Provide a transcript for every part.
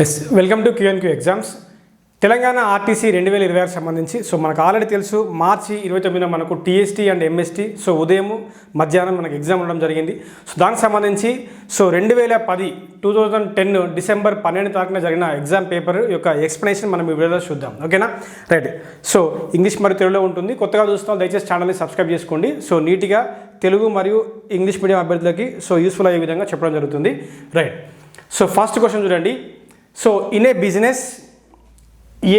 Yes welcome to QNQ exams. Telangana RTC 2026 సంబంధించి మనకు already తెలుసు మార్చి 29న మనకు టీఎస్టీ అండ్ ఎంఎస్టీ ఉదయం మధ్యాహ్నం మనకు ఎగ్జామ్ ఉండడం జరిగింది. దానికి సంబంధించి 2010 డిసెంబర్ 12 తారీఖున జరిగిన ఎగ్జామ్ పేపర్ యొక్క ఎక్స్ప్లెనేషన్ మనం ఈ వీడియోలో చూద్దాం. ఓకేనా, రైట్. ఇంగ్లీష్ మరియు తెలుగులో ఉంటుంది. కొత్తగా చూస్తున్నాం దయచేసి ఛానల్ని సబ్స్క్రైబ్ చేసుకోండి. నీట్గా తెలుగు మరియు ఇంగ్లీష్ మీడియం అభ్యర్థులకి యూస్ఫుల్ అయ్యే విధంగా చెప్పడం జరుగుతుంది. రైట్. ఫస్ట్ క్వశ్చన్ చూడండి. In a business,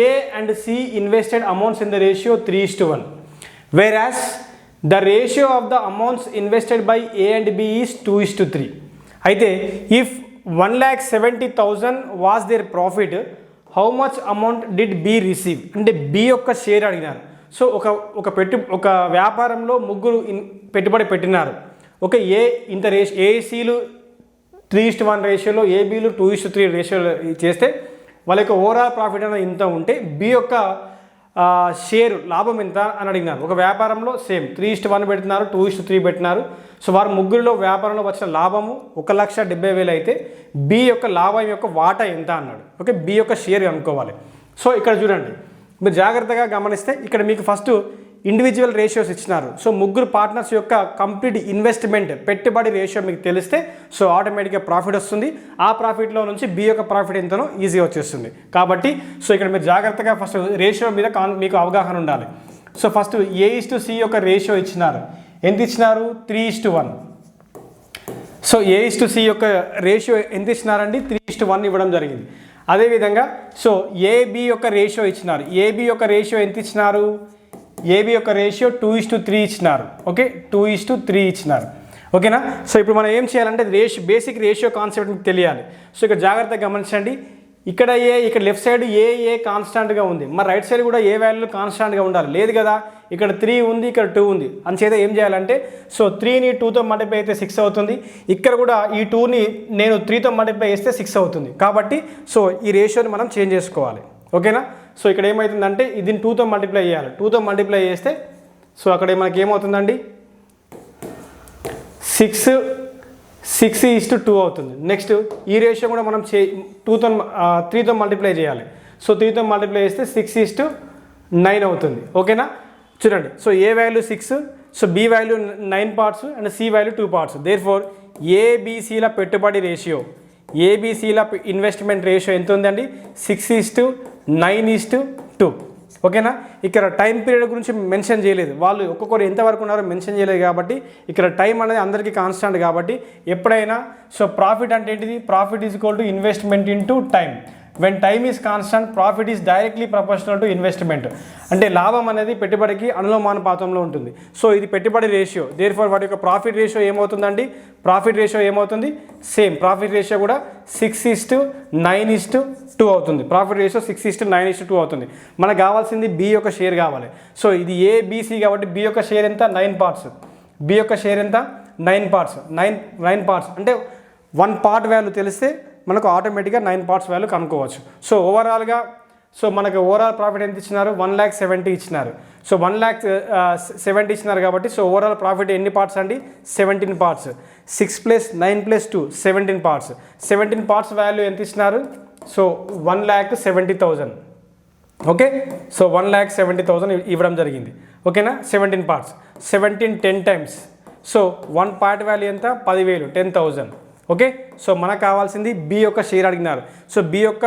A and C invested amounts in the ratio 3:1, whereas the ratio of the amounts invested by A and B is 2:3. అయితే if 1,70,000 was their profit, how much amount did B receive? అంటే B యొక్క share అడిగినారు. ఒక వ్యాపారంలో ముగ్గురు పెట్టుబడి పెట్టినారు. Okay, ఇంత ఏసీలు 3:1 రేషియోలో, ఏబీలు 2:3 రేషియోలో చేస్తే వాళ్ళ యొక్క ఓవరాల్ ప్రాఫిట్ అనేది ఇంత ఉంటే బి యొక్క షేర్ లాభం ఎంత అని అడిగినారు. ఒక వ్యాపారంలో సేమ్ 3:1 పెట్టినారు, 2:3 పెట్టినారు. వారు ముగ్గురులో వ్యాపారంలో వచ్చిన లాభము 1,70,000 అయితే బి యొక్క లాభం యొక్క వాటా ఎంత అన్నాడు. ఓకే, బి యొక్క షేర్ కనుక్కోవాలి. ఇక్కడ చూడండి, మీరు జాగ్రత్తగా గమనిస్తే ఇక్కడ మీకు ఫస్ట్ ఇండివిజువల్ రేషియోస్ ఇచ్చినారు. ముగ్గురు పార్ట్నర్స్ యొక్క కంప్లీట్ ఇన్వెస్ట్మెంట్ పెట్టుబడి రేషియో మీకు తెలిస్తే ఆటోమేటిక్గా ప్రాఫిట్ వస్తుంది. ఆ ప్రాఫిట్లో నుంచి బి యొక్క ప్రాఫిట్ ఎంతనో ఈజీగా వచ్చేస్తుంది. కాబట్టి ఇక్కడ మీరు జాగ్రత్తగా ఫస్ట్ రేషియో మీద మీకు అవగాహన ఉండాలి. ఫస్ట్ A/C యొక్క రేషియో ఇచ్చినారు. ఎంత ఇచ్చినారు? 3:1. A/C యొక్క రేషియో ఎంత ఇచ్చినారండి? 3:1 ఇవ్వడం జరిగింది. అదేవిధంగా ఏబి యొక్క రేషియో ఇచ్చినారు. ఏబి యొక్క రేషియో ఎంత ఇచ్చినారు? ఏబి యొక్క రేషియో 2:3 ఇచ్చినారు. ఓకే, 2:3 ఇచ్చినారు. ఓకేనా. ఇప్పుడు మనం ఏం చేయాలంటే బేసిక్ రేషియో కాన్సెప్ట్ మీకు తెలియాలి. ఇక్కడ జాగ్రత్తగా గమనించండి. ఇక్కడ ఇక్కడ లెఫ్ట్ సైడ్ ఏ కాన్స్టాంట్గా ఉంది, మరి రైట్ సైడ్ కూడా ఏ వాల్యూ కాన్స్టాంట్గా ఉండాలి. లేదు కదా, ఇక్కడ 3 ఉంది, ఇక్కడ 2 ఉంది. అంచేత ఏం చేయాలంటే 3ని 2తో మల్టిప్లై అయితే 6 అవుతుంది. ఇక్కడ కూడా ఈ 2ని నేను 3తో మల్టిప్లై చేస్తే 6 అవుతుంది. కాబట్టి ఈ రేషియోని మనం చేంజ్ చేసుకోవాలి. ఓకేనా. ఇక్కడ ఏమవుతుందంటే దీన్ని 2తో మల్టిప్లై చేయాలి. 2తో మల్టిప్లై చేస్తే అక్కడ మనకి ఏమవుతుందండి? 6:2 అవుతుంది. నెక్స్ట్ ఈ రేషియో కూడా మనం 3తో మల్టిప్లై చేయాలి. 3తో మల్టిప్లై చేస్తే 6:9 అవుతుంది. ఓకేనా. చూడండి, A value 6, B value 9 parts and C value 2 parts. Therefore ఏబిసిల పెట్టుబడి రేషియో, ఏబిసిల ఇన్వెస్ట్మెంట్ రేషియో ఎంత ఉందండి? 6:9:2. ఓకేనా. ఇక్కడ టైం పీరియడ్ గురించి మెన్షన్ చేయలేదు, వాళ్ళు ఒక్కొక్కరు ఎంతవరకు ఉన్నారో మెన్షన్ చేయలేదు. కాబట్టి ఇక్కడ టైం అనేది అందరికీ కాన్స్టాంట్. కాబట్టి ఎప్పుడైనా ప్రాఫిట్ అంటే ఏంటిది? Profit is equal to investment into time. When time is constant, profit is directly proportional to investment. అంటే లాభం అనేది పెట్టుబడికి అనులోమానుపాతంలో ఉంటుంది. ఇది పెట్టుబడి రేషియో. దేర్ఫోర్ వాటి యొక్క ప్రాఫిట్ రేషియో ఏమవుతుందండి? ప్రాఫిట్ రేషియో ఏమవుతుంది? సేమ్ ప్రాఫిట్ రేషియో కూడా 6:9:2 అవుతుంది. ప్రాఫిట్ రేషియో 6:9:2 అవుతుంది. మనకు కావాల్సింది బి యొక్క షేర్ కావాలి. ఇది ఏబిసి కాబట్టి బి యొక్క షేర్ ఎంత? 9 పార్ట్స్. బి యొక్క షేర్ ఎంత? 9 పార్ట్స్. 9 పార్ట్స్ అంటే 1 పార్ట్ వాల్యూ తెలిస్తే మనకు ఆటోమేటిక్గా 9 పార్ట్స్ వాల్యూ కనుక్కోవచ్చు. ఓవరాల్గా మనకు ఓవరాల్ ప్రాఫిట్ ఎంత ఇచ్చినారు? 1,70,000 ఇచ్చినారు. 1,70,000 ఇచ్చినారు కాబట్టి ఓవరాల్ ప్రాఫిట్ ఎన్ని పార్ట్స్ అండి? 17 పార్ట్స్. 6 + 9 + 2 17 పార్ట్స్. 17 పార్ట్స్ వాల్యూ ఎంత ఇచ్చినారు? 1,70,000. ఓకే, 1,70,000 ఇవ్వడం జరిగింది. ఓకేనా. 17 పార్ట్స్, 17 10 టైమ్స్. 1 పార్ట్ వాల్యూ ఎంత? 10,000, 10,000. ఓకే, మనకు కావాల్సింది బి యొక్క షేర్ అడిగినారు. బి యొక్క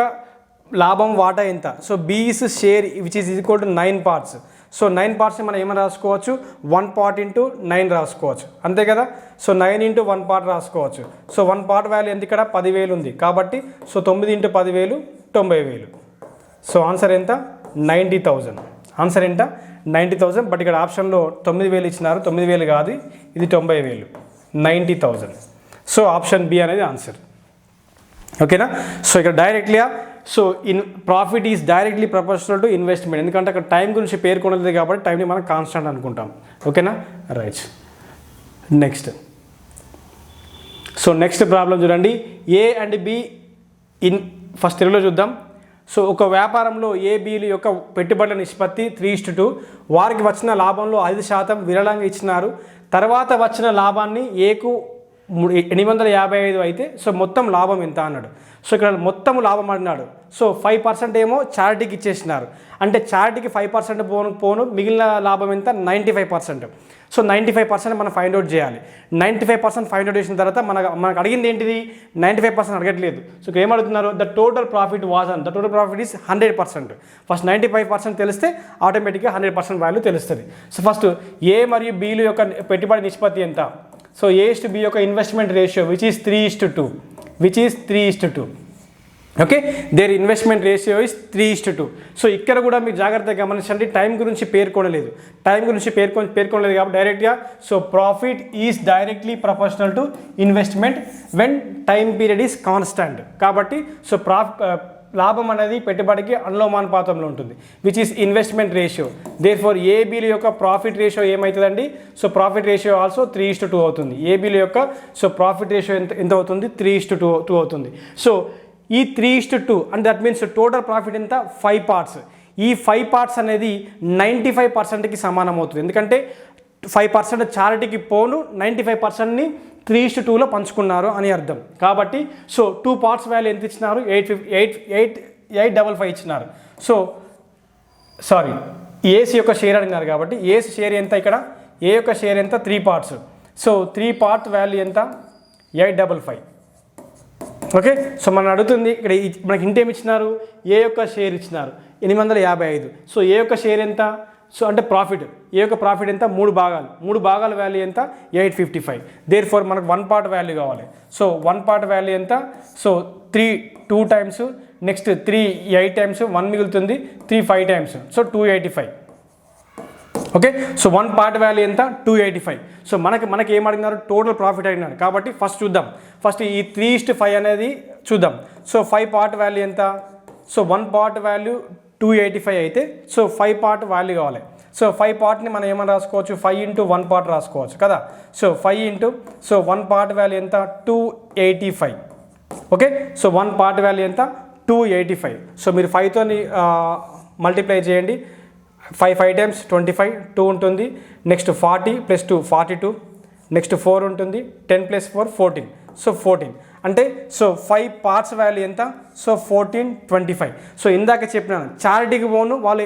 లాభం వాటా ఎంత? బీస్ share which is equal to 9 parts. 9 పార్ట్స్ని మనం ఏమైనా రాసుకోవచ్చు? 1 పార్ట్ ఇంటూ 9 రాసుకోవచ్చు. అంతే కదా. 9 ఇంటూ 1 పార్ట్ రాసుకోవచ్చు. 1 పార్ట్ వాల్యూ ఎంత? ఇక్కడ 10,000 ఉంది కాబట్టి 9 ఇంటూ 10,000 90,000. ఆన్సర్ ఎంత? 90,000. ఆన్సర్ ఎంత? 90,000. బట్ ఇక్కడ ఆప్షన్లో 9,000 ఇచ్చినారు. 9,000 కాదు, ఇది 90,000. 90,000. ఆప్షన్ బి అనేది ఆన్సర్. ఓకేనా. ఇక్కడ డైరెక్ట్గా profit is directly proportional to investment. ఎందుకంటే అక్కడ టైం గురించి పేర్కొనలేదు కాబట్టి టైంని మనం కాన్స్టాంట్ అనుకుంటాం. ఓకేనా, రైట్. నెక్స్ట్ ప్రాబ్లం చూడండి. ఏ అండ్ బి ఫస్ట్ తెలుగులో చూద్దాం. ఒక వ్యాపారంలో ఏబీల యొక్క పెట్టుబడుల నిష్పత్తి 3:2. వారికి వచ్చిన లాభంలో 5% విరళంగా ఇచ్చినారు. తర్వాత వచ్చిన లాభాన్ని ఏకు 855 అయితే సో మొత్తం లాభం ఎంత అన్నాడు. సో ఇక్కడ మొత్తం లాభం అన్నాడు. సో 5% ఏమో చారిటీకి ఇచ్చేసినారు. అంటే చారిటీకి 5% పోను మిగిలిన లాభం ఎంత 95%. సో 95% మనం ఫైండ్ అవుట్ చేయాలి. 95% ఫైండ్ అవుట్ చేసిన తర్వాత మనకు అడిగింది ఏంటిది 95% అడగట్లేదు. సో ఇక్కడ ఏమడుగుతున్నారు, the total profit is 100%. First 95% తెలిస్తే ఆటోమేటిక్గా 100% వాల్యూ తెలుస్తుంది. సో ఫస్ట్ ఏ మరియు బిలు యొక్క పెట్టుబడి నిష్పత్తి ఎంత. సో A/B యొక్క investment ratio which is 3:2. Okay, their investment ratio is 3:2. So ఇక్కడ కూడా మీరు జాగ్రత్తగా గమనించండి, టైం గురించి పేర్కొనలేదు కాబట్టి డైరెక్ట్గా so profit is directly proportional to investment when time period is constant. కాబట్టి సో లాభం అనేది పెట్టుబడికి అనులోమానుపాతంలో ఉంటుంది, which is investment ratio. Therefore ఏబీల యొక్క ప్రాఫిట్ రేషియో ఏమవుతుందండి, సో ప్రాఫిట్ రేషియో ఆల్సో 3:2 అవుతుంది. ఏబీల యొక్క సో ప్రాఫిట్ రేషియో ఎంత అవుతుంది, 3:2 అవుతుంది. సో ఈ 3:2 అంటే దట్ మీన్స్ టోటల్ ప్రాఫిట్ ఎంత 5 పార్ట్స్. ఈ 5 పార్ట్స్ అనేది 95%కి సమానం అవుతుంది. ఎందుకంటే 5% చారిటీకి పోను 95%ని 3:2లో పంచుకున్నారు అని అర్థం. కాబట్టి సో 2 పార్ట్స్ వాల్యూ ఎంత ఇచ్చినారు, 855 ఇచ్చినారు. సో సారీ ఏసీ యొక్క షేర్ అడిగినారు కాబట్టి ఏసీ షేర్ ఎంత, ఇక్కడ ఏ యొక్క షేర్ ఎంత 3 పార్ట్స్. సో 3 పార్ట్ వాల్యూ ఎంత 855. ఓకే, సో మనం అడుగుతుంది ఇక్కడ మనకి ఇంటేమి ఇచ్చినారు, ఏ యొక్క షేర్ ఇచ్చినారు 855. సో ఏ యొక్క షేర్ ఎంత, సో అంటే ప్రాఫిట్ ఏ యొక్క ప్రాఫిట్ ఎంత 3 భాగాల వాల్యూ ఎంత 855. దేర్ ఫోర్ మనకు 1 పార్ట్ వాల్యూ కావాలి. సో 1 పార్ట్ వాల్యూ ఎంత, సో 2 టైమ్స్, నెక్స్ట్ 3 8 టైమ్స్, 1 మిగులుతుంది, 3 5 times, so 285. Okay, so 1 part value ఎంత 285. సో మనకి ఏం అడిగినారు, టోటల్ ప్రాఫిట్ అడిగినారు. కాబట్టి ఫస్ట్ చూద్దాం, ఫస్ట్ ఈ 3:5 అనేది చూద్దాం. సో 5 పార్ట్ వాల్యూ ఎంత, సో 1 పార్ట్ వాల్యూ 285 అయితే సో 5 పార్ట్ వాల్యూ కావాలి. సో 5 పార్ట్ని మనం ఏమైనా రాసుకోవచ్చు, 5 × 1 పార్ట్ రాసుకోవచ్చు కదా. సో 5 సో 1 పార్ట్ వాల్యూ ఎంత 285. ఓకే, సో 1 పార్ట్ వాల్యూ ఎంత 285. సో మీరు 5తో మల్టిప్లై చేయండి. 5 టైమ్స్ 25, 2 ఉంటుంది, నెక్స్ట్ 40 + 2 42, నెక్స్ట్ 4 ఉంటుంది, 10 + 4 14. సో 14 అంటే సో 5 పార్ట్స్ వాల్యూ ఎంత, సో 1425. సో ఇందాక చెప్పినాను చారిటీకి పోను వాళ్ళు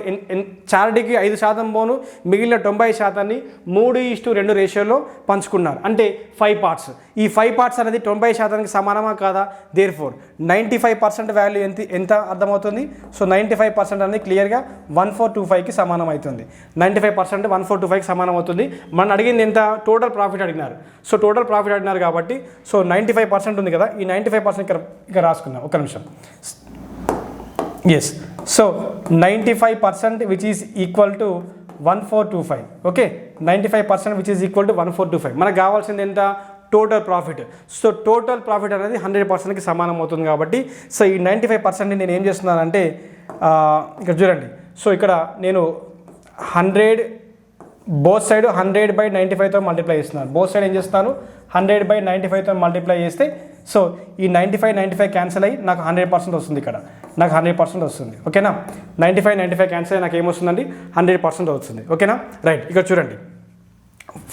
చారిటీకి 5% పోను మిగిలిన 90%ని 3:2 రేషియోలో పంచుకున్నారు. అంటే 5 పార్ట్స్. ఈ 5 పార్ట్స్ అనేది 90%కి సమానమా కాదా, దేర్ ఫోర్ 95% వాల్యూ ఎంత అర్థమవుతుంది. సో 95% అనేది క్లియర్గా 1425కి సమానం అవుతుంది. 95% 1425కి సమానం అవుతుంది. మనం అడిగింది ఎంత, టోటల్ ప్రాఫిట్ అడిగినారు. సో టోటల్ ప్రాఫిట్ అడిగినారు కాబట్టి సో 95% ఉంది కదా, ఈ 95% ఇక్కడ రాసుకుందాం. ఒక నిమిషం. Yes, so 95% which is equal to 1425. Okay, 95% which is equal to 1425. మనకు కావాల్సింది ఎంత, total profit. So total profit అనేది 100%కి సమానం అవుతుంది. కాబట్టి సో ఈ 95%ని నేను ఏం చేస్తున్నానంటే ఇక్కడ చూడండి. సో ఇక్కడ నేను 100 బోత్ సైడ్ 100/95తో మల్టిప్లై చేస్తున్నాను. బోత్ సైడ్ ఏం చేస్తాను 100/95తో మల్టిప్లై చేస్తే సో ఈ 95 క్యాన్సిల్ అయ్యి నాకు 100% వస్తుంది. ఇక్కడ నాకు 100% వస్తుంది. ఓకేనా, 95 క్యాన్సిల్ అయ్యి నాకు ఏమొస్తుందండి 100% వస్తుంది. ఓకేనా, రైట్. ఇక్కడ చూడండి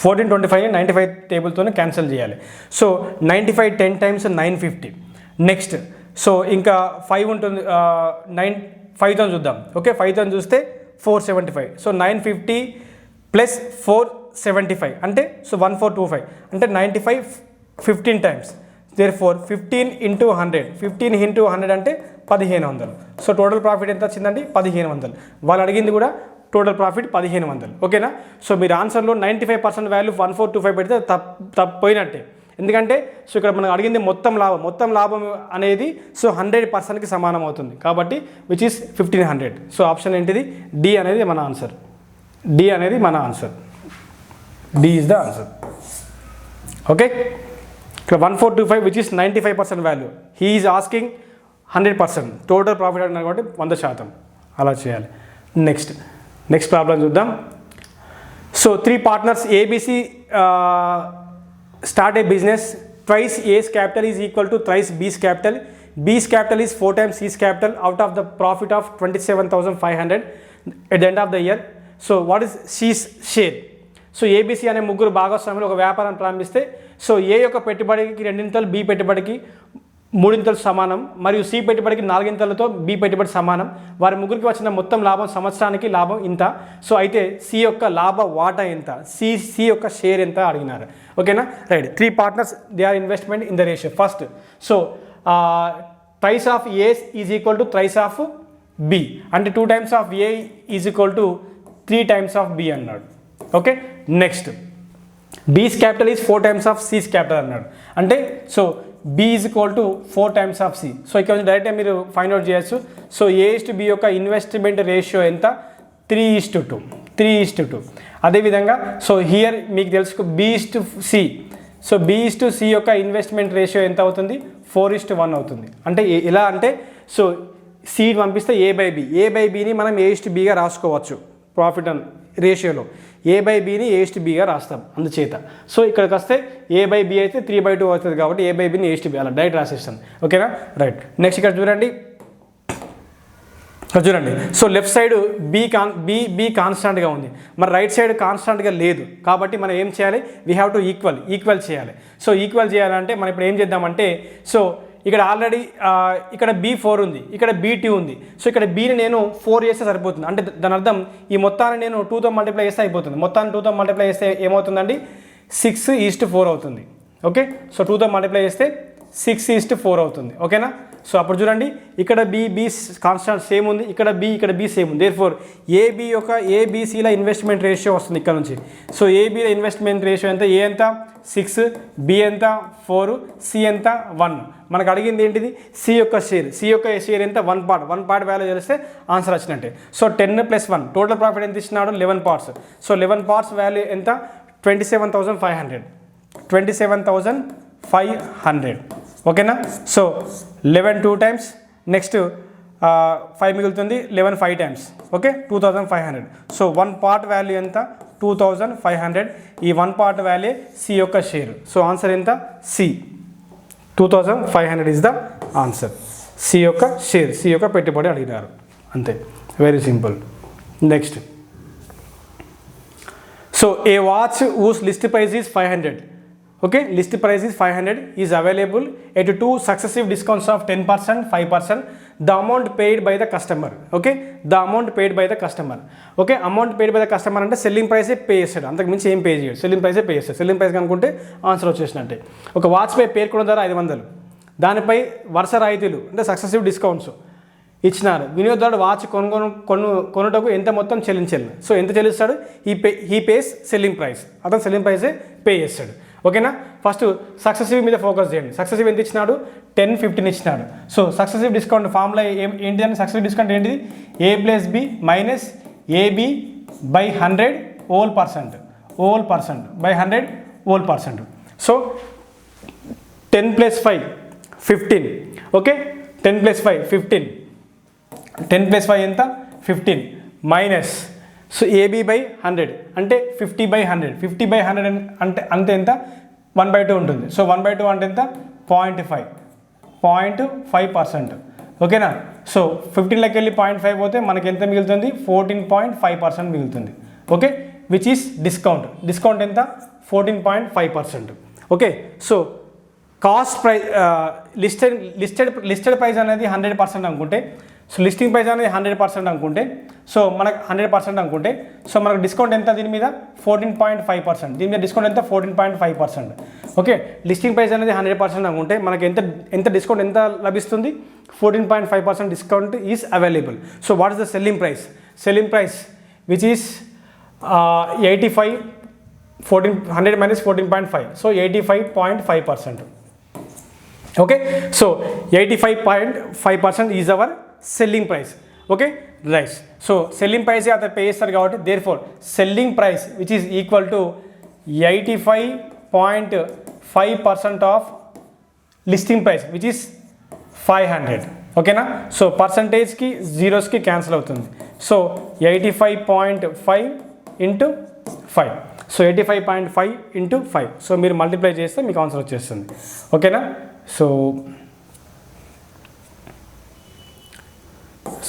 1425 95 టేబుల్తోనే క్యాన్సిల్ చేయాలి. So 95 10 times 950. నెక్స్ట్ సో ఇంకా 5 ఉంటుంది, 5తో చూద్దాం. ఓకే, 5తో చూస్తే 475. సో 950 + 475 అంటే సో 1425 అంటే 95 15 టైమ్స్. దేర్ ఫోర్ 15 × 100, 15 × 100 అంటే 1500. సో టోటల్ ప్రాఫిట్ ఎంత వచ్చిందండి 1500. వాళ్ళు అడిగింది కూడా టోటల్ ప్రాఫిట్ 1500. ఓకేనా, సో మీరు ఆన్సర్లో 95% వాల్యూ 1425 పెడితే తప్పిపోయినట్టే. ఎందుకంటే సో ఇక్కడ మనం అడిగింది మొత్తం లాభం అనేది సో 100%కి సమానం అవుతుంది. కాబట్టి విచ్ ఈస్ 1500. సో ఆప్షన్ ఏంటిది, డి అనేది మన ఆన్సర్. డి అనేది మన answer. D is the answer. Okay, ఇక్కడ 1425 which is 95% value. He is asking 100%. Total profit అన్నారు కాబట్టి 100%. అలా చేయాలి. నెక్స్ట్ ప్రాబ్లం చూద్దాం. So 3 partners ABC start a business. Twice A's capital is equal to thrice B's capital. B's capital is 4 times C's capital out of the profit of 27,500 at the end of the year. So what is C's share? So ABC అనే ముగ్గురు భాగస్వాములు ఒక వ్యాపారం ప్రారంభిస్తే so ఏ యొక్క పెట్టుబడికి 2 B పెట్టుబడికి 3 సమానం మరియు సి పెట్టుబడికి 4 బి పెట్టుబడి సమానం. వారి ముగ్గురికి వచ్చిన మొత్తం లాభం సంవత్సరానికి లాభం ఇంత. సో అయితే సి యొక్క లాభ వాటా ఎంత, సి యొక్క షేర్ ఎంత అడిగినారు. ఓకేనా, right. 3 partners they are investment in the ratio. First so thrice of A is equal to thrice of B, అంటే 2 times of A is equal to 3 times of B అన్నాడు. Okay, next B's capital is 4 times of C's capital అన్నాడు. అంటే so B is equal to 4 times of C. So ఇక్కడ డైరెక్ట్గా మీరు find out చేయొచ్చు. So A B యొక్క investment ratio ఎంత, 3:2. అదేవిధంగా సో హియర్ మీకు తెలుసు బి/సి. సో బి/సి యొక్క ఇన్వెస్ట్మెంట్ రేషియో ఎంత అవుతుంది, 4:1 అవుతుంది. అంటే ఎలా అంటే సో సి పంపిస్తే ఏ/బిని మనం ఏ/బిగా రాసుకోవచ్చు ప్రాఫిట్ అండ్ రేషియోలో. ఏ/బిని ఏ/బిగా రాస్తాం అందుచేత. సో ఇక్కడికి వస్తే ఏ/బి అయితే 3/2 అవుతుంది కాబట్టి ఏ/బిని ఏ/బి అలా డైరెక్ట్ రాసేస్తాను. ఓకేనా, రైట్. నెక్స్ట్ ఇక్కడ చూడండి. సో లెఫ్ట్ సైడ్ బి కాన్స్టాంట్గా ఉంది, మరి రైట్ సైడ్ కాన్స్టాంట్గా లేదు. కాబట్టి మనం ఏం చేయాలి, వీ హ్యావ్ టు ఈక్వల్ చేయాలి. సో ఈక్వల్ చేయాలంటే మనం ఇప్పుడు ఏం చేద్దామంటే సో ఇక్కడ ఆల్రెడీ ఇక్కడ B4 ఉంది, ఇక్కడ B2 ఉంది. సో ఇక్కడ బీని నేను 4 చేస్తే సరిపోతుంది. అంటే దాని అర్థం ఈ మొత్తాన్ని నేను 2తో మల్టిప్లై చేస్తే అయిపోతుంది. మొత్తాన్ని 2తో మల్టిప్లై చేస్తే ఏమవుతుందండి, 6:4 అవుతుంది. ఓకే, సో 2తో మల్టిప్లై చేస్తే 6:4 అవుతుంది. ఓకేనా, సో అప్పుడు చూడండి ఇక్కడ బి కాన్స్టాంట్ సేమ్ ఉంది, ఇక్కడ బి సేమ్ ఉంది. దేర్ఫోర్ ఏబిసిల ఇన్వెస్ట్మెంట్ రేషియో వస్తుంది ఇక్కడ నుంచి. సో ఏబిల ఇన్వెస్ట్మెంట్ రేషియో ఎంత, ఏ ఎంత 6, బి ఎంత 4, సి ఎంత 1. మనకు అడిగింది ఏంటిది, సి యొక్క షేర్ ఎంత, 1 పార్ట్ వాల్యూ తెలిస్తే ఆన్సర్ వచ్చినట్టే. సో 10 + 1 టోటల్ ప్రాఫిట్ ఎంత ఇచ్చినాడు, 11 పార్ట్స్. సో 11 పార్ట్స్ వాల్యూ ఎంత, 27,500. ఓకేనా, సో 11 2 టైమ్స్, నెక్స్ట్ 5 మిగులుతుంది, 11 5 times. Okay, 2500. So 1 part value ఎంత, 2500. ఈ 1 పార్ట్ వాల్యూ సి యొక్క షేర్. సో ఆన్సర్ ఎంత, C 2500 is the answer. C యొక్క షేర్, సి యొక్క పెట్టుబడి అడిగినారు, అంతే, very simple. Next so a watch whose list price is 500. Okay, list price is 500 is available at 2 successive discounts of 10%, 5%. The amount paid by the customer. Okay, the amount paid by the customer. Okay, amount paid by the customer అంటే selling ప్రైసే pay చేస్తాడు, అంతకు మించి ఏం pay చేయడు. Selling ప్రైసే pay చేస్తాడు. Selling price కనుకుంటే ఆన్సర్ వచ్చేసినట్టే. ఒక వాచ్పై పేర్కొన్న ధర 500, దానిపై వరుస రాయితీలు అంటే సక్సెసివ్ డిస్కౌంట్స్ ఇచ్చినారు. వినియోగదారుడు వాచ్ కొనుటకు ఎంత మొత్తం చెల్లించాలి. సో ఎంత చెల్లిస్తాడు, హీ పేస్ సెల్లింగ్ ప్రైస్. అతను సెల్లింగ్ ప్రైసే పే చేస్తాడు. ఓకేనా, ఫస్ట్ సక్సెసివ్ మీద ఫోకస్ చేయండి. సక్సెసివ్ ఎంత ఇచ్చినాడు, 10, 15 ఇచ్చినాడు. సో సక్సెసివ్ డిస్కౌంట్ ఫార్ములా ఏంటి అని, సక్సెసివ్ డిస్కౌంట్ ఏంటిది, A+B minus AB/100 whole percent by 100 whole percent. So 10 + 5 15. Okay, 10 + 5 15. 10 + 5 ఎంత, 15 మైనస్ సో AB/100 అంటే 50/100. 50/100 అంటే అంతే ఎంత, 1/2 ఉంటుంది. సో 1/2 అంటే ఎంత, 0.5%. ఓకేనా, సో 15లోకి వెళ్ళి 0.5 పోతే మనకి ఎంత మిగులుతుంది, 14.5% మిగులుతుంది. ఓకే, విచ్ ఈస్ డిస్కౌంట్ ఎంత, 14.5%. Okay, so cost price listed price అనేది 100% అనుకుంటే, సో లిస్టింగ్ ప్రైస్ అనేది 100% అనుకుంటే, సో మనకు 100% అనుకుంటే, సో మనకు డిస్కౌంట్ ఎంత దీని మీద, 14.5%. దీని మీద డిస్కౌంట్ ఎంత, 14.5%. ఓకే, లిస్టింగ్ ప్రైస్ అనేది 100% అనుకుంటే మనకి ఎంత డిస్కౌంట్ ఎంత లభిస్తుంది, 14.5% discount is available. So what is the selling price which is 85, 100 - 14.5. So 85.5%. Okay, so 85.5% is our selling price. Okay, right. So selling price అతను పే చేస్తారు కాబట్టి therefore selling price which is equal to 85.5% of listing price which is 500. ఓకేనా, so పర్సంటేజ్కి జీరోస్కి cancel అవుతుంది. So 85.5 × 5. So 85.5 × 5. So మీరు multiply చేస్తే మీకు answer వచ్చేస్తుంది. ఓకేనా, సో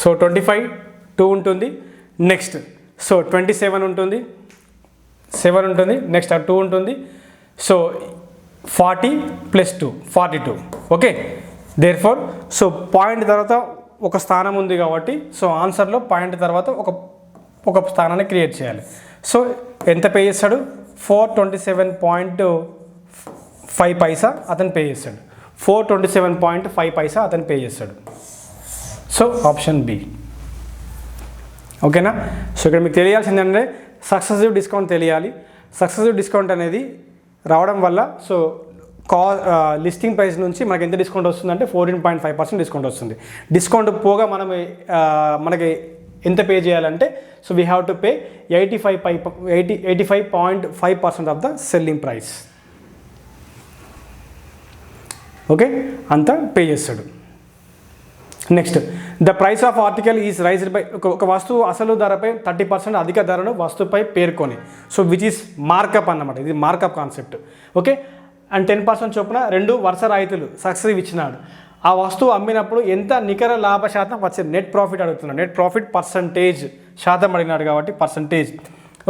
25 2 ఉంటుంది. నెక్స్ట్ సో 27 ఉంటుంది, 7 ఉంటుంది, నెక్స్ట్ 2 ఉంటుంది. So 40 + 2 42. Okay, therefore so point తర్వాత ఒక స్థానం ఉంది కాబట్టి సో ఆన్సర్లో పాయింట్ తర్వాత ఒక స్థానాన్ని క్రియేట్ చేయాలి. సో ఎంత పే చేస్తాడు? 427.5 పైసా అతను పే చేస్తాడు. 427.5 పైసా అతను పే చేస్తాడు. So option B. ఓకేనా? సో ఇక్కడ మీకు తెలియాల్సింది ఏంటంటే సక్సెసివ్ డిస్కౌంట్ తెలియాలి. సక్సెసివ్ డిస్కౌంట్ అనేది రావడం వల్ల సో లిస్టింగ్ ప్రైస్ నుంచి మనకి ఎంత డిస్కౌంట్ వస్తుందంటే 14.5% డిస్కౌంట్ వస్తుంది. డిస్కౌంట్ పోగా మనకి ఎంత పే చేయాలంటే so we have to pay 85.5% of the selling price. Okay, అంతా పే చేస్తాడు. Next, the price of article is raised by, ఒక వస్తువు అసలు ధరపై 30% అధిక ధరను వస్తువుపై పేర్కొని, సో విచ్ ఈస్ మార్కప్ అన్నమాట. ఇది మార్కప్ కాన్సెప్ట్. ఓకే, అండ్ 10% చొప్పున 2 వరుస రాయితీలు సక్సెసివ్ ఇచ్చినాడు. ఆ వస్తువు అమ్మినప్పుడు ఎంత నికర లాభ శాతం వచ్చింది? నెట్ ప్రాఫిట్ అడుగుతున్నాడు. నెట్ ప్రాఫిట్ పర్సంటేజ్ శాతం అడిగినాడు కాబట్టి పర్సంటేజ్.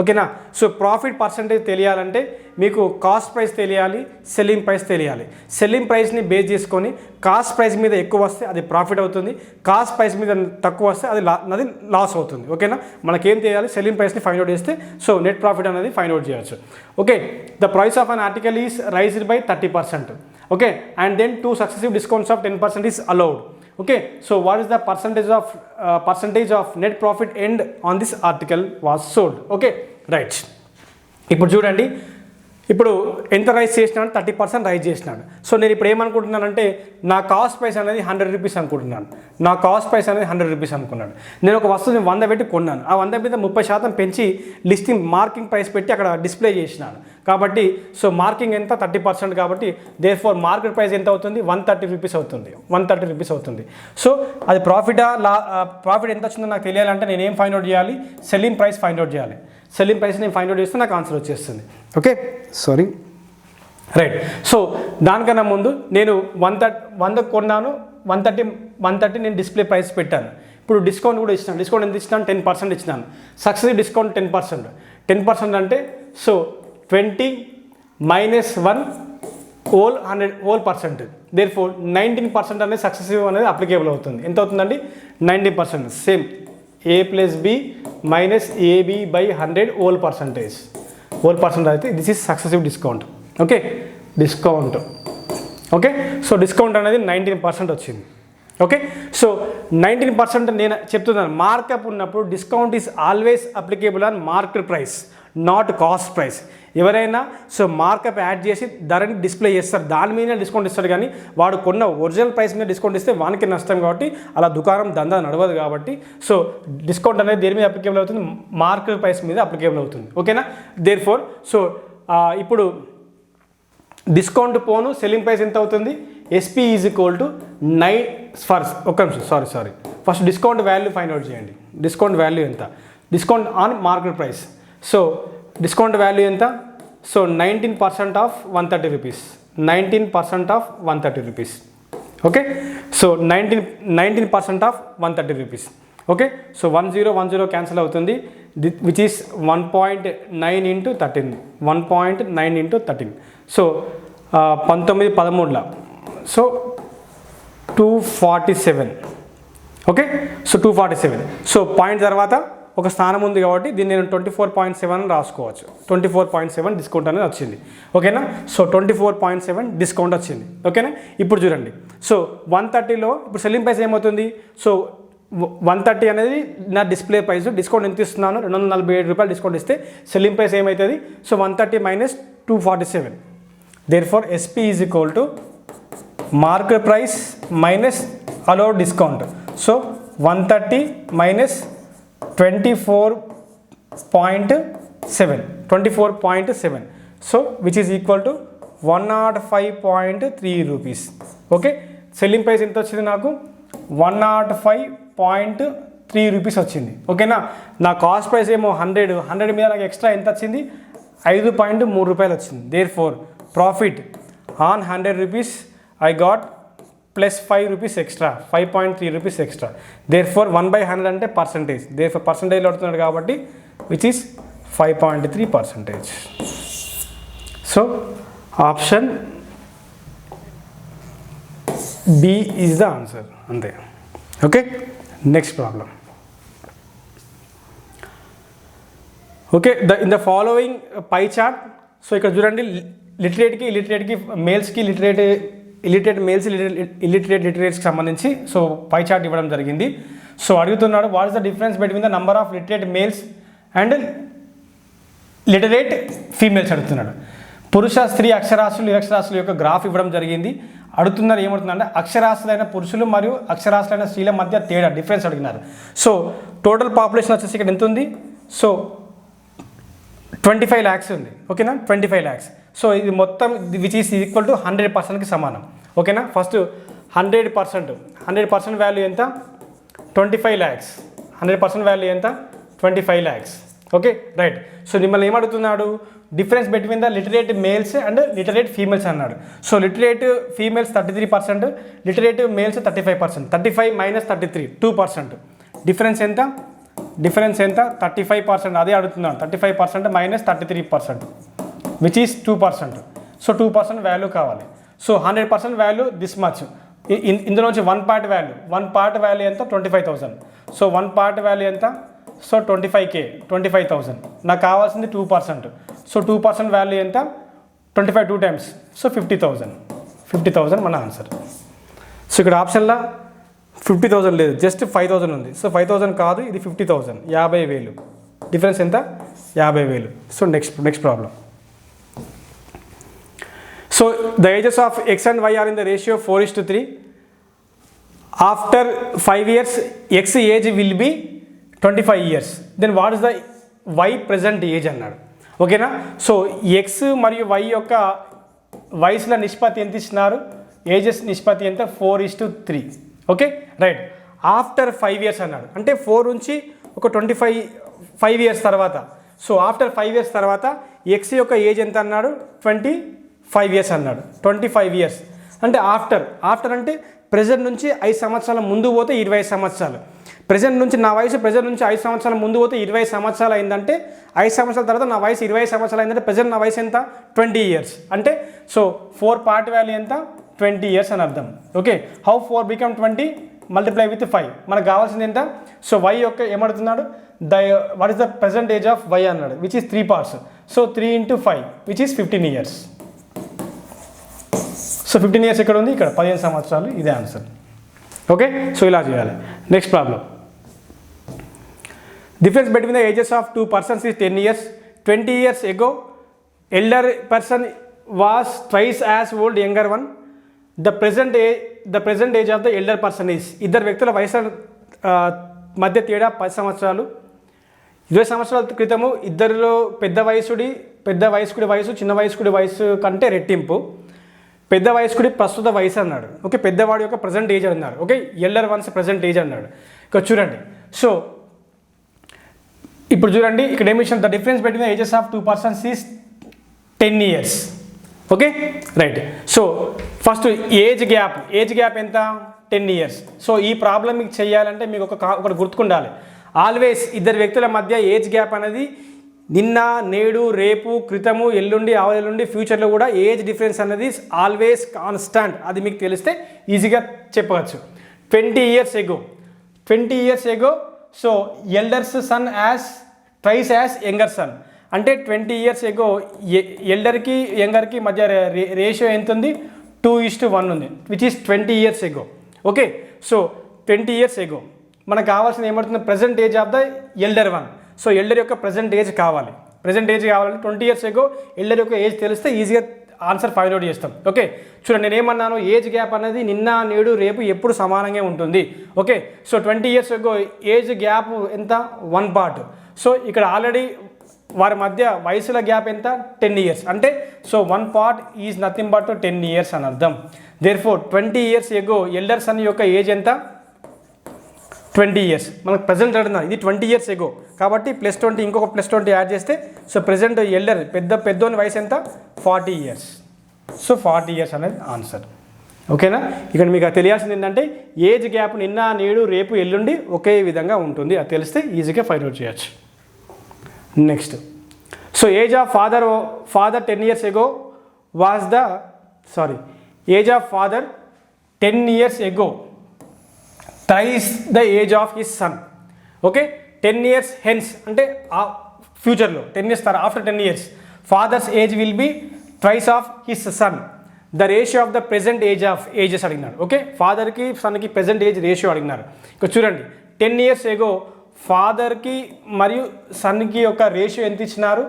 ఓకేనా? సో ప్రాఫిట్ పర్సంటేజ్ తెలియాలంటే మీకు కాస్ట్ ప్రైస్ తెలియాలి, సెల్లింగ్ ప్రైస్ తెలియాలి. సెల్లింగ్ ప్రైస్ని బేస్ చేసుకొని కాస్ట్ ప్రైస్ మీద ఎక్కువ వస్తే అది ప్రాఫిట్ అవుతుంది, కాస్ట్ ప్రైస్ మీద తక్కువ వస్తే అది లాస్ అవుతుంది. ఓకేనా? మనకేం తెలియాలి? సెల్లింగ్ ప్రైస్ని ఫైండ్ అవుట్ చేస్తే సో నెట్ ప్రాఫిట్ అనేది ఫైండ్ అవుట్ చేయొచ్చు. Okay, the price of an article is raised by 30%. Okay, and then 2 successive discounts of 10% is allowed. Okay, so what is the percentage of net profit end on this article was sold? Okay, right. ఇప్పుడు చూడండి, ఇప్పుడు ఎంత rise చేసినాడు? 30% rise చేసినాడు. So నేను ఇప్పుడు ఏమనుకుంటున్నానంటే నా cost price అనేది 100 రూపీస్ అనుకుంటున్నాను. నా కాస్ట్ ప్రైస్ అనేది 100 రూపీస్ అనుకున్నాను. నేను ఒక వస్తువుని 100 పెట్టి కొన్నాను. ఆ 100 మీద 30% పెంచి లిస్టింగ్ మార్కింగ్ ప్రైస్ పెట్టి అక్కడ డిస్ప్లే చేసినాను. కాబట్టి సో మార్కింగ్ ఎంత? 30% కాబట్టి దేర్ ఫోర్ మార్కెట్ ప్రైస్ ఎంత అవుతుంది? 130 రూపీస్ అవుతుంది. 130 రూపీస్ అవుతుంది. సో అది ప్రాఫిటా ప్రాఫిట్ ఎంత వచ్చిందో నాకు తెలియాలంటే నేను ఏం ఫైండ్ అవుట్ చేయాలి? సెల్లింగ్ ప్రైస్ ఫైండ్ అవుట్ చేయాలి. సెల్లింగ్ ప్రైస్ నేను ఫైండ్ అవుట్ చేస్తే నాకు ఆన్సర్ వచ్చేస్తుంది. Okay, sorry, right. సో దానికన్నా ముందు నేను 100 కొన్నాను, 130 నేను డిస్ప్లే ప్రైస్ పెట్టాను. ఇప్పుడు డిస్కౌంట్ కూడా ఇచ్చినాను. డిస్కౌంట్ ఎంత ఇచ్చినాను? 10% ఇచ్చినాను. Successive discount 10%. 10% అంటే సో 20 - 1 హోల్ 100% దేర్ ఫోర్ 19% అనేది సక్సెసివ్ అనేది అప్లికేబుల్ అవుతుంది. ఎంత అవుతుందండి? 19%. Same A + B - AB by 100 whole percentage అయితే this is successive discount. Okay, discount. Okay, so discount అనేది 19% వచ్చింది. ఓకే, సో 19% నేను చెప్తున్నాను. మార్కప్ ఉన్నప్పుడు discount is always applicable on market price, not cost price. ఎవరైనా సో మార్కప్ యాడ్ చేసి ధరని display చేస్తారు, దాని మీద డిస్కౌంట్ ఇస్తాడు. కానీ వాడు కొన్న ఒరిజినల్ ప్రైస్ మీద డిస్కౌంట్ ఇస్తే వానికి నష్టం. కాబట్టి అలా దుకాణం దందా నడవదు. కాబట్టి సో డిస్కౌంట్ అనేది దేని మీద అప్లికేబుల్ అవుతుంది? మార్కెట్ ప్రైస్ మీద అప్లికేబుల్ అవుతుంది. ఓకేనా? దేర్ ఫోర్ సో ఇప్పుడు డిస్కౌంట్ పోను సెల్లింగ్ ప్రైస్ ఎంత అవుతుంది? SP ఈజ్ ఈక్వల్ టు 9 ఒక్క నిమిషం, sorry first discount value find out చేయండి. డిస్కౌంట్ వాల్యూ ఎంత? Discount on market price. So discount value ఎంత? So 19% of 130 rupees. 19% of 130 rupees. Okay, so 19% of 130 rupees. Okay, so 10 cancel అవుతుంది, which is 1.9 × 13. 1.9 × 13. So 19 13 so 247. Okay, so 247. So point తర్వాత ఒక స్థానం ఉంది కాబట్టి దీన్ని నేను 24.7 రాసుకోవచ్చు. 24.7 డిస్కౌంట్ అనేది వచ్చింది. ఓకేనా? సో 24.7 డిస్కౌంట్ వచ్చింది. ఓకేనా? ఇప్పుడు చూడండి, సో 130లో ఇప్పుడు సెల్లింగ్ ప్రైస్ ఏమవుతుంది? సో 130 అనేది నా డిస్ప్లే ప్రైస్. డిస్కౌంట్ ఎంత ఇస్తున్నాను? 247 రూపాయలు డిస్కౌంట్ ఇస్తే సెల్లింగ్ ప్రైస్ ఏమవుతుంది? So 130 - 247. Therefore SP is equal to market price minus allowed discount. So 130 - 24.7. So which is equal to 105.3 rupees. Okay, selling price ఎంత వచ్చింది నాకు? 105.3 రూపీస్ వచ్చింది. ఓకేనా? నా కాస్ట్ ప్రైస్ ఏమో 100 మీద నాకు ఎక్స్ట్రా ఎంత వచ్చింది? 5.3 రూపాయలు వచ్చింది. Therefore profit on 100 rupees I got +5 rupees extra, 5.3 rupees extra. Therefore 1/100 అంటే పర్సంటేజ్. దేర్ ఫోర్ పర్సంటేజ్లో అడుగుతున్నాడు కాబట్టి which is 5.3%. So option B is the answer. Ante. Okay, next problem. Okay, in the following pie chart, so ఇక్కడ చూడండి లిటరేట్కి ఇలిటరేట్కి మేల్స్కి illiterate males లిటరేట్స్కి సంబంధించి so pie chart ఇవ్వడం జరిగింది. So అడుగుతున్నాడు what is the difference between the number of literate males and literate females అడుగుతున్నాడు. పురుష స్త్రీ అక్షరాస్యులు నిరక్షరాస్యుల యొక్క గ్రాఫ్ ఇవ్వడం జరిగింది. అడుగుతున్నారు ఏమవుతుందంటే అక్షరాస్యులైన పురుషులు మరియు అక్షరాస్యులైన స్త్రీల మధ్య తేడా డిఫరెన్స్ అడిగినారు. సో టోటల్ పాపులేషన్ వచ్చేసి ఇక్కడ ఎంత ఉంది? సో 25 lakhs ఉంది. ఓకేనా, 25 lakhs. సో ఇది మొత్తం విచ్ ఈస్ ఈక్వల్ టు 100%కి సమానం. ఓకేనా, ఫస్ట్ 100% వాల్యూ ఎంత? 25 lakhs. 100% వాల్యూ ఎంత? 25 lakhs. Okay, right. సో మిమ్మల్ని ఏమడుగుతున్నాడు? Difference between the literate males and literate females అన్నాడు. So literate females 33%, literate males 35%. 35 - 33 2%. Difference ఎంత? 35%. అదే అడుగుతున్నాను. 35% - 33%, విచ్ ఈస్ 2%. సో 2% వాల్యూ కావాలి. So 100% value this much. ఇందులోంచి వన్ పార్ట్ వాల్యూ ఎంత? 25,000. సో వన్ పార్ట్ వాల్యూ ఎంత? So 25K, 25,000. నాకు కావాల్సింది 2%. సో 2% వాల్యూ ఎంత? 25 2 times. సో 50,000 మన ఆన్సర్. సో ఇక్కడ ఆప్షన్లో 50,000 లేదు, జస్ట్ 5,000 ఉంది. సో 5,000 కాదు, ఇది 50,000, 50,000. డిఫరెన్స్ ఎంత? 50,000. So next problem. So the ages of X and Y are in the ratio 4:3. After 5 years X age will be 25 years. Then what is the Y present age అన్నాడు. ఓకేనా, so X మరియు Y యొక్క వయసుల నిష్పత్తి ఎంత ఇచ్చినారు? Ages నిష్పత్తి ఎంత? 4:3. Okay, right. ఆఫ్టర్ 5 years అన్నాడు, అంటే 4 నుంచి ఒక 5 years తర్వాత. సో ఆఫ్టర్ 5 years తర్వాత X యొక్క ఏజ్ ఎంత అన్నాడు? 25 years అన్నాడు. 25 years అంటే ఆఫ్టర్ అంటే ప్రెజెంట్ నుంచి 5 సంవత్సరాల ముందు పోతే 20 సంవత్సరాలు. ప్రెజెంట్ నుంచి నా వయసు 5 సంవత్సరాల ముందు పోతే 20 సంవత్సరాలు అయిందంటే 5 సంవత్సరాల తర్వాత నా వయసు 20 సంవత్సరాలు అయిందంటే ప్రెజెంట్ నా వయసు ఎంత? 20 years. అంటే సో 4 పార్ట్ వాల్యూ ఎంత? 20 years అని అర్థం. Okay, how 4 become 20? Multiply with 5. మనకు కావాల్సింది ఎంత? సో Y యొక్క ఏమడుతున్నాడు? What is the present age of Y అన్నాడు, which is 3 parts. So 3 × 5 which is 15 years. So 15 years ఎక్కడ ఉంది? ఇక్కడ 15 సంవత్సరాలు. ఇదే ఆన్సర్. ఓకే, సో ఇలా చేయాలి. Next problem. Difference between the ages of 2 persons is 10 years. 20 years ago elder person was twice as old younger one. The present age of the elder person is. ఇద్దరు వ్యక్తుల వయసు మధ్య తేడా 10 సంవత్సరాలు. 20 సంవత్సరాల క్రితము ఇద్దరిలో పెద్ద వయస్కుడి వయసు చిన్న వయస్కుడి వయసు కంటే రెట్టింపు. పెద్ద వయస్కుడి ప్రస్తుత వయసు అన్నాడు. ఓకే, పెద్దవాడి యొక్క ప్రజెంట్ ఏజ్ అన్నాడు. Okay, elder once present age అన్నాడు. ఇక్కడ చూడండి. సో ఇప్పుడు చూడండి ఇక్కడ ఏమి ఇచ్చిన? The difference between ages of 2 persons is 10 years. Okay, right. So first age gap ఎంత? 10 years. సో ఈ ప్రాబ్లం మీకు చేయాలంటే మీకు ఒకటి గుర్తుకుండాలి. ఆల్వేస్ ఇద్దరు వ్యక్తుల మధ్య ఏజ్ గ్యాప్ అనేది నిన్న, నేడు, రేపు, క్రితము, ఎల్లుండి, ఆవెల్లుండి, ఫ్యూచర్లో కూడా ఏజ్ డిఫరెన్స్ అనేది ఆల్వేస్ కాన్స్టాంట్. అది మీకు తెలిస్తే ఈజీగా చెప్పవచ్చు. 20 years ago so elder's son as twice as younger son. అంటే 20 years ago ఎల్డర్కి యంగర్కి మధ్య రేషియో ఎంత ఉంది? 2:1 ఉంది, which is 20 years ago. Okay, so 20 years ago మనకు కావాల్సింది ఏమవుతుంది? Present age of the elder one. So elder యొక్క ప్రజెంట్ ఏజ్ కావాలి. 20 years ago ఎల్డర్ యొక్క ఏజ్ తెలిస్తే ఈజీగా ఆన్సర్ ఫైండ్ అవుట్ చేస్తాం. ఓకే, చూడండి నేనేమన్నాను? ఏజ్ గ్యాప్ అనేది నిన్న, నేడు, రేపు ఎప్పుడు సమానంగా ఉంటుంది. Okay, so 20 years ago age gap ఎంత? 1 part. సో ఇక్కడ ఆల్రెడీ వారి మధ్య వయసుల గ్యాప్ ఎంత? 10 years. అంటే so 1 part is nothing but 10 years అని అర్థం. Therefore 20 years ago elder son యొక్క ఏజ్ ఎంత? 20 years. మనకు ప్రజెంట్ అడుగుతున్నారు, ఇది 20 years ago కాబట్టి +20 ఇంకొక +20 యాడ్ చేస్తే సో ప్రజెంట్ ఎల్డర్ పెద్దోని వయసు ఎంత? 40 years. సో 40 years అనేది ఆన్సర్. ఓకేనా, ఇక్కడ మీకు తెలియాల్సింది ఏంటంటే ఏజ్ గ్యాప్ నిన్న, నేడు, రేపు, ఎల్లుండి ఒకే విధంగా ఉంటుంది. అది తెలిస్తే ఈజీగా ఫైండ్ అవుట్ చేయొచ్చు. Next so age of father 10 years ago was the age of father 10 years ago thrice the age of his son. Okay, 10 years hence అంటే ఫ్యూచర్లో 10 years తర్వాత after 10 years father's age will be twice of his son. The ratio of the present age of ages అడిగినారు. Okay, ఫాదర్కి సన్కి present age ratio అడిగినారు. ఇక్కడ చూడండి 10 years ago ఫాదర్కి మరియు సన్కి యొక్క రేషియో ఎంత ఇచ్చినారు?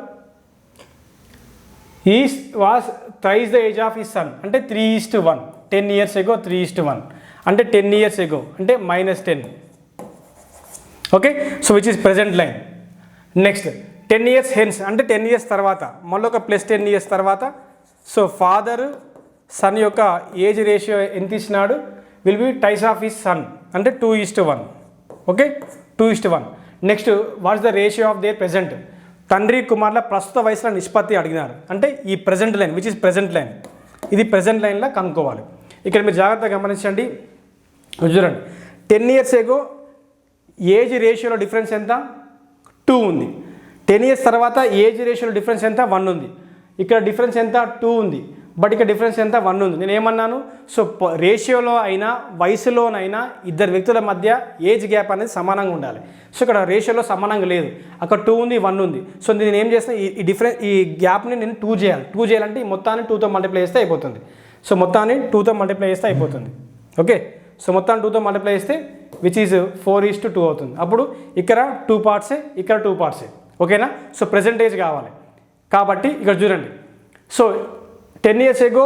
ఈ was thrice the age of his son అంటే 3:1. 10 years ago 3:1 అంటే 10 years ago అంటే -10. Okay, so which is present line. Next 10 years hence అంటే 10 years తర్వాత మళ్ళీ ఒక +10 years తర్వాత. సో ఫాదర్ సన్ యొక్క ఏజ్ రేషియో ఎంత ఇచ్చినాడు? Will be twice of his son అంటే 2:1. Okay, 2:1. Next what's the ratio of their present? తండ్రి కుమార్ల ప్రస్తుత వయసుల నిష్పత్తి అడిగినారు. అంటే ఈ present line which is present line, ఇది ప్రెజెంట్ లైన్లో కనుక్కోవాలి. ఇక్కడ మీరు జాగ్రత్తగా గమనించండి. చూడండి 10 years ago ఏజ్ రేషియోలో డిఫరెన్స్ ఎంత? 2 ఉంది. 10 years తర్వాత ఏజ్ రేషియోలో డిఫరెన్స్ ఎంత? 1 ఉంది. ఇక్కడ డిఫరెన్స్ ఎంత? 2 ఉంది. బట్ ఇక్కడ డిఫరెన్స్ ఎంత? 1 ఉంది. నేను ఏమన్నాను? సో రేషియోలో అయినా వయసులోనైనా ఇద్దరు వ్యక్తుల మధ్య ఏజ్ గ్యాప్ అనేది సమానంగా ఉండాలి. సో ఇక్కడ రేషియోలో సమానంగా లేదు, అక్కడ 2 ఉంది, 1 ఉంది. సో నేను ఏం చేస్తాను? ఈ గ్యాప్ని నేను 2 చేయాలి. 2 చేయాలంటే ఈ మొత్తాన్ని 2తో మల్టిప్లై చేస్తే అయిపోతుంది. సో మొత్తాన్ని 2తో మల్టిప్లై చేస్తే అయిపోతుంది. ఓకే, సో మొత్తాన్ని 2తో మల్టిప్లై చేస్తే విచ్ ఈజ్ 4:2 అవుతుంది. అప్పుడు ఇక్కడ 2 పార్ట్సే, ఇక్కడ 2 పార్ట్సే. ఓకేనా? సో ప్రెజెంటేజ్ కావాలి కాబట్టి ఇక్కడ చూడండి. సో 10 years ago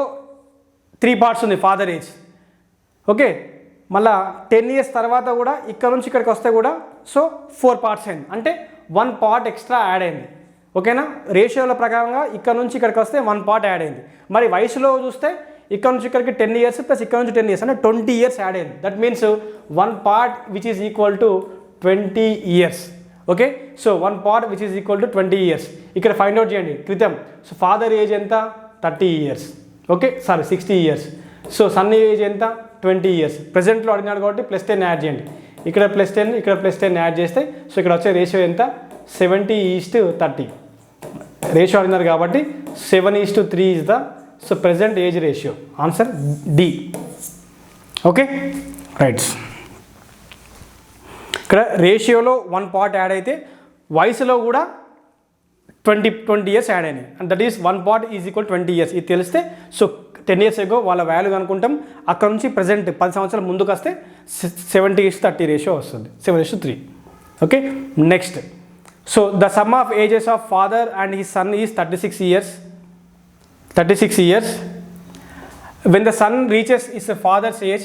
3 parts ఉంది ఫాదర్ ఏజ్. ఓకే, మళ్ళా 10 years తర్వాత కూడా ఇక్కడ నుంచి ఇక్కడికి వస్తే కూడా సో 4 parts అయింది. అంటే 1 part ఎక్స్ట్రా యాడ్ అయింది. ఓకేనా? రేషియోల ప్రకారంగా ఇక్కడ నుంచి ఇక్కడికి వస్తే 1 part యాడ్ అయింది. మరి వయసులో చూస్తే ఇక్కడ నుంచి ఇక్కడికి 10 years ప్లస్ ఇక్కడ నుంచి 10 years అంటే 20 years యాడ్ అయింది. That means 1 part which is equal to 20 years. Okay, so 1 part which is equal to 20 years. ఇక్కడ ఫైండ్ అవుట్ చేయండి క్రితం. సో ఫాదర్ ఏజ్ ఎంత? 30 years. Okay, 60 years. So son age ఎంత? 20 years. ప్రెజెంట్లో అడిగినాడు కాబట్టి +10 add చేయండి. ఇక్కడ +10, ఇక్కడ +10 యాడ్ చేస్తే సో ఇక్కడ వచ్చే రేషియో ఎంత? 70:30. రేషియో అడిగినారు కాబట్టి 7:3 is the so present age ratio. Answer D. Okay, right. ఇక్కడ రేషియోలో 1 part యాడ్ అయితే వయసులో కూడా 20 years యాడ్ అయినాయి. And that is 1 part is equal 20 years. ఇది తెలిస్తే సో 10 years ago వాళ్ళ వాల్యూ అనుకుంటాం. అక్కడ నుంచి ప్రజెంట్ 10 సంవత్సరాల ముందుకు వస్తే 70:30 రేషియో వస్తుంది, 7:3. Okay, next. So the sum of ages of father and his son is 36 years. When the son reaches his father's age,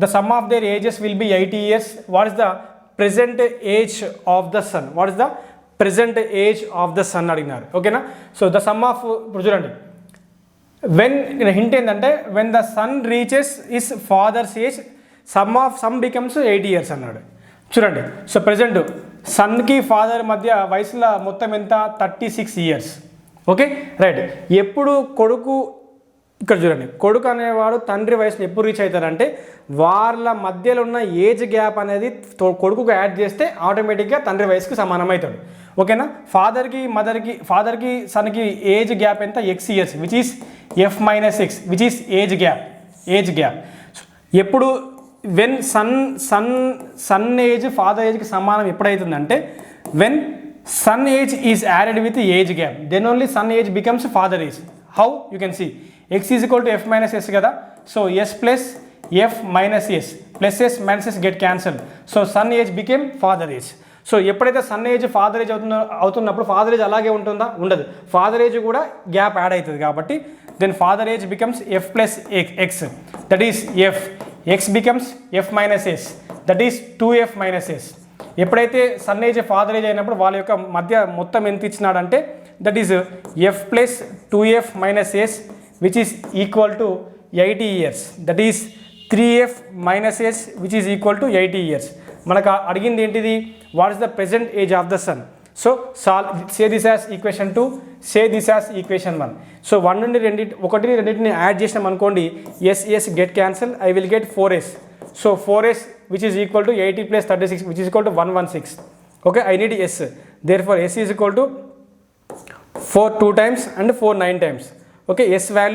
the sum of their ages will be 80 years. What is the present age of the son? What is the present age of the son అడిగినారు. ఓకేనా? So the sum of ఇప్పుడు చూడండి, when hint ఏంటంటే when the son reaches his father's age sum becomes 80 years అన్నాడు. చూడండి, so present సన్కి father మధ్య వయసులో మొత్తం ఎంత? 36 years. Okay, right. ఎప్పుడు కొడుకు ఇక్కడ చూడండి, కొడుకు అనేవాడు తండ్రి వయసుని ఎప్పుడు రీచ్ అవుతారంటే వాళ్ళ మధ్యలో ఉన్న ఏజ్ గ్యాప్ అనేది కొడుకుకు యాడ్ చేస్తే ఆటోమేటిక్గా తండ్రి వయసుకి సమానమవుతాడు. ఓకేనా? ఫాదర్కి సన్కి ఏజ్ గ్యాప్ ఎంత? X years which is F - X which is age gap. ఎప్పుడు వెన్ సన్ ఏజ్ ఫాదర్ ఏజ్కి సమానం ఎప్పుడవుతుందంటే when son age is added with age gap, then only son age becomes father age. How? You can see X is equal to F - S కదా. So S plus F - S plus S - S get cancel. So son age became father age. So ఎప్పుడైతే son age father age అవుతున్నప్పుడు father age అలాగే ఉంటుందా? ఉండదు. Father age కూడా gap add అవుతుంది కాబట్టి then father age becomes F plus X, that is F. X becomes F - S, that is 2F - S. ఎప్పుడైతే son age father age అయినప్పుడు వాళ్ళ యొక్క మధ్య మొత్తం ఎంత ఇచ్చినాడంటే that is F plus 2F - S which is equal to 80 years. That is 3F - S which is equal to 80 years. మనకు అడిగింది ఏంటిది? What is the present age of the son. So say this as equation 2, say this as equation 1. So 1 నుండి రెండింటిని add చేసినాం అనుకోండి, S get cancel, I will get 4S. So 4S which is equal to 80 plus 36 which is equal to 116. Okay, I need S. Therefore S is equal to 4 2 times and 4 9 times. Okay, S value